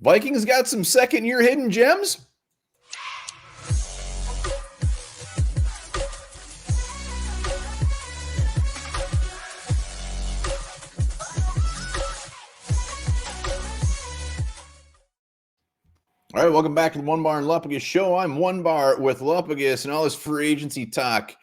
Vikings got some second-year hidden gems. All right, welcome back to the Onebar and Lupagus show. I'm Onebar with Lupagus and all this free agency talk,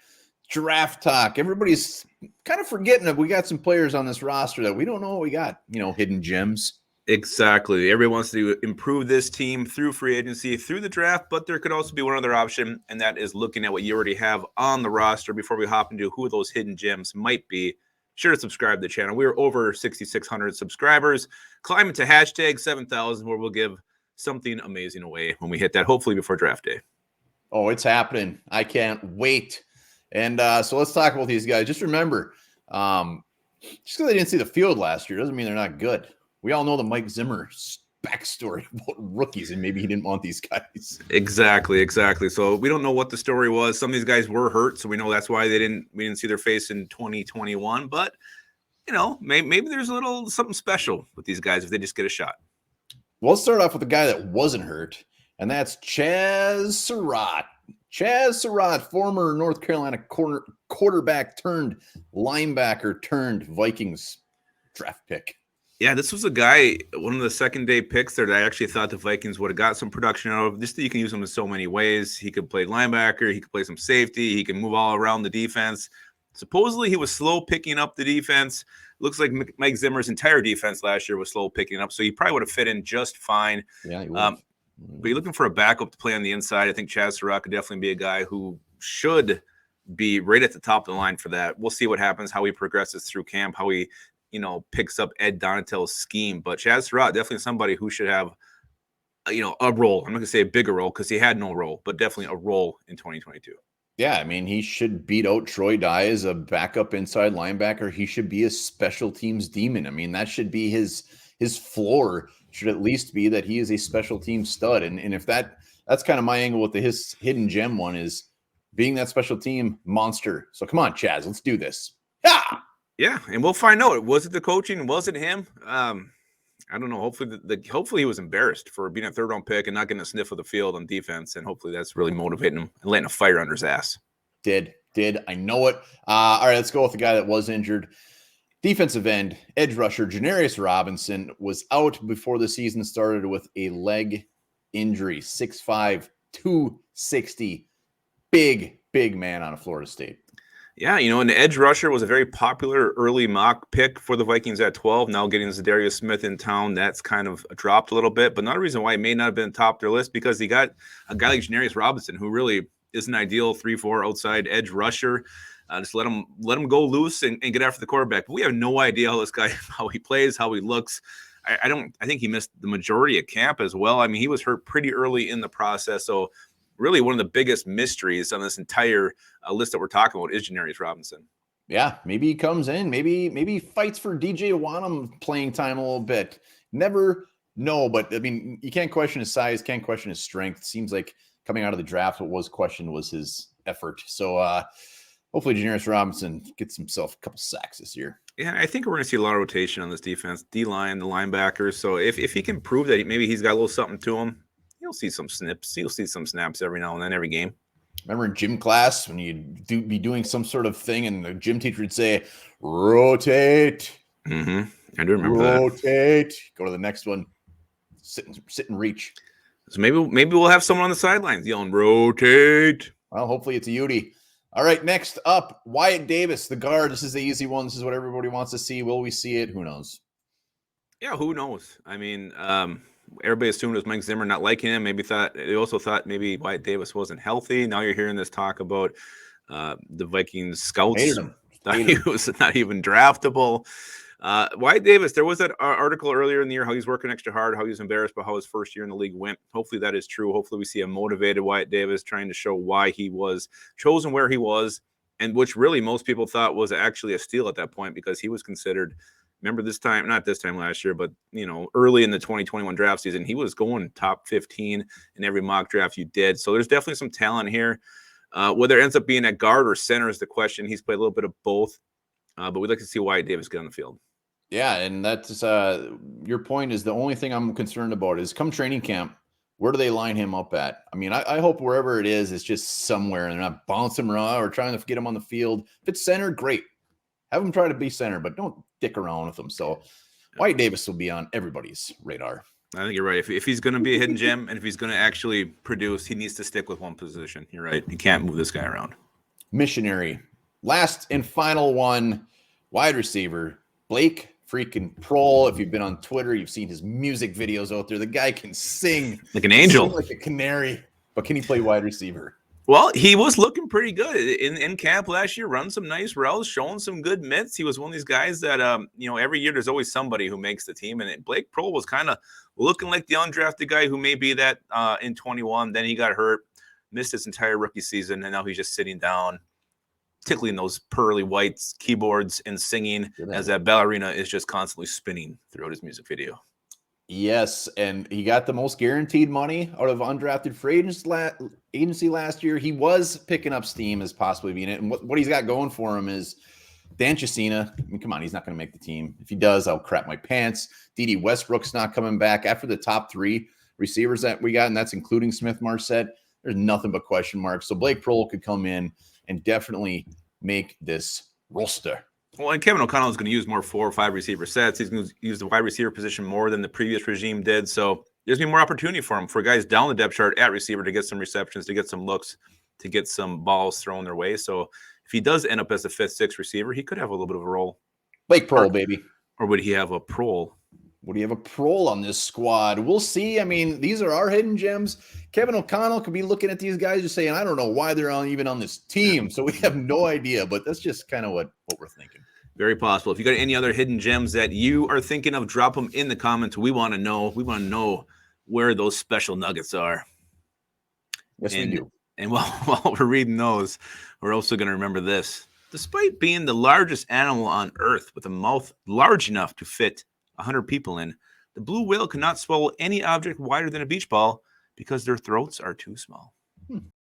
draft talk. Everybody's kind of forgetting that we got some players on this roster that we don't know what we got, hidden gems. Exactly. Everyone wants to improve this team through free agency, through the draft, but there could also be one other option, and that is looking at what you already have on the roster before we hop into who those hidden gems might be. Sure to subscribe to the channel. We're over 6,600 subscribers, climbing to hashtag 7,000, where we'll give something amazing away when we hit that, hopefully before draft day. Oh, it's happening. I can't wait. And so let's talk about these guys. Just remember, just because they didn't see the field last year doesn't mean they're not good. We all know the Mike Zimmer backstory about rookies, and maybe he didn't want these guys. Exactly. So we don't know what the story was. Some of these guys were hurt, so we know that's why we didn't see their face in 2021. But maybe there's a little something special with these guys if they just get a shot. Well, let's start off with a guy that wasn't hurt, and that's Chaz Surratt. Chaz Surratt, former North Carolina quarterback turned linebacker turned Vikings draft pick. Yeah, this was a guy, one of the second-day picks there that I actually thought the Vikings would have got some production out of. Just that you can use him in so many ways. He could play linebacker. He could play some safety. He can move all around the defense. Supposedly, he was slow picking up the defense. Looks like Mike Zimmer's entire defense last year was slow picking up, so he probably would have fit in just fine. Yeah, he would. But you're looking for a backup to play on the inside. I think Chaz Surratt could definitely be a guy who should be right at the top of the line for that. We'll see what happens, how he progresses through camp, how he picks up Ed Donatel's scheme. But Chaz Surratt, definitely somebody who should have, a role. I'm not going to say a bigger role because he had no role, but definitely a role in 2022. Yeah, I mean, he should beat out Troy Dye as a backup inside linebacker. He should be a special teams demon. I mean, that should be his floor should at least be that he is a special team stud. And if that's kind of my angle with his hidden gem one is being that special team monster. So come on, Chaz, let's do this. Yeah, and we'll find out. Was it the coaching? Was it him? I don't know. Hopefully he was embarrassed for being a third-round pick and not getting a sniff of the field on defense, and hopefully that's really motivating him and letting a fire under his ass. Did. I know it. All right, let's go with the guy that was injured. Defensive end, edge rusher, Daenerys Robinson was out before the season started with a leg injury. 6'5", 260. Big man out of Florida State. Yeah, and the edge rusher was a very popular early mock pick for the Vikings at 12. Now getting Zadarius Smith in town, that's kind of dropped a little bit. But another reason why he may not have been top of their list because he got a guy like Daenerys Robinson, who really is an ideal 3-4 outside edge rusher. Just let him go loose and get after the quarterback. But we have no idea how he plays, how he looks. I think he missed the majority of camp as well. I mean, he was hurt pretty early in the process. So really one of the biggest mysteries on this entire list that we're talking about is Daenerys Robinson. Yeah, maybe he comes in. Maybe he fights for DJ Wanham playing time a little bit. Never know, but I mean, you can't question his size, can't question his strength. Seems like coming out of the draft, what was questioned was his effort. So hopefully Daenerys Robinson gets himself a couple sacks this year. Yeah, I think we're going to see a lot of rotation on this defense, D-line, the linebackers. So if he can prove that maybe he's got a little something to him, you'll see some snips. You'll see some snaps every now and then, every game. Remember in gym class when you'd be doing some sort of thing and the gym teacher would say, rotate. Mm-hmm. I do remember that. Rotate. Go to the next one. Sit and reach. So maybe we'll have someone on the sidelines yelling, rotate. Well, hopefully it's a Udi. All right, next up, Wyatt Davis, the guard. This is the easy one. This is what everybody wants to see. Will we see it? Who knows? Yeah, who knows? I mean, everybody assumed it was Mike Zimmer not liking him. They also thought maybe Wyatt Davis wasn't healthy. Now you're hearing this talk about the Vikings scouts. Hated him. He was not even draftable. Wyatt Davis, there was that article earlier in the year how he's working extra hard, how he was embarrassed by how his first year in the league went. Hopefully that is true. Hopefully we see a motivated Wyatt Davis trying to show why he was chosen where he was, and which really most people thought was actually a steal at that point because he was considered, remember not this time last year, but early in the 2021 draft season, he was going top 15 in every mock draft you did. So there's definitely some talent here. Whether it ends up being at guard or center is the question. He's played a little bit of both, but we'd like to see Wyatt Davis get on the field. Yeah, and that's your point is the only thing I'm concerned about is come training camp, where do they line him up at? I mean, I hope wherever it is, it's just somewhere and they're not bouncing him around or trying to get him on the field. If it's center, great. Have him try to be center, but don't dick around with him. So Wyatt Davis will be on everybody's radar. I think you're right. If he's going to be a hidden gem and if he's going to actually produce, he needs to stick with one position. You're right. You can't move this guy around. Missionary. Last and final one, wide receiver, Blake freaking Prohl. If you've been on Twitter, you've seen his music videos out there. The guy can sing like an angel, like a canary. But can he play wide receiver? Well, he was looking pretty good in camp last year, run some nice routes, showing some good mitts. He was one of these guys that, every year there's always somebody who makes the team. And Blake Prohl was kind of looking like the undrafted guy who may be that in 21. Then he got hurt, missed his entire rookie season, and now he's just sitting down, tickling those pearly whites keyboards and singing as that ballerina is just constantly spinning throughout his music video. Yes, and he got the most guaranteed money out of undrafted free agency last year. He was picking up steam as possibly being it. And what he's got going for him is Dan Chesina. I mean, come on, he's not going to make the team. If he does, I'll crap my pants. D.D. Westbrook's not coming back. After the top three receivers that we got, and that's including Smith-Marset, there's nothing but question marks. So Blake Prohl could come in and definitely make this roster. Well, and Kevin O'Connell is going to use more 4 or 5 receiver sets. He's going to use the wide receiver position more than the previous regime did. So there's going to be more opportunity for him, for guys down the depth chart at receiver to get some receptions, to get some looks, to get some balls thrown their way. So if he does end up as the 5th, 6th receiver, he could have a little bit of a role. Blake Prohl, baby. Or would he have a Prohl? Would he have a Prohl on this squad? We'll see. I mean, these are our hidden gems. Kevin O'Connell could be looking at these guys just saying, I don't know why they're even on this team. So we have no idea, but that's just kind of what we're thinking. Very possible. If you got any other hidden gems that you are thinking of, drop them in the comments. We want to know. We want to know where those special nuggets are. Yes, we do. And while we're reading those, we're also going to remember this. Despite being the largest animal on Earth with a mouth large enough to fit 100 people in, the blue whale cannot swallow any object wider than a beach ball because their throats are too small.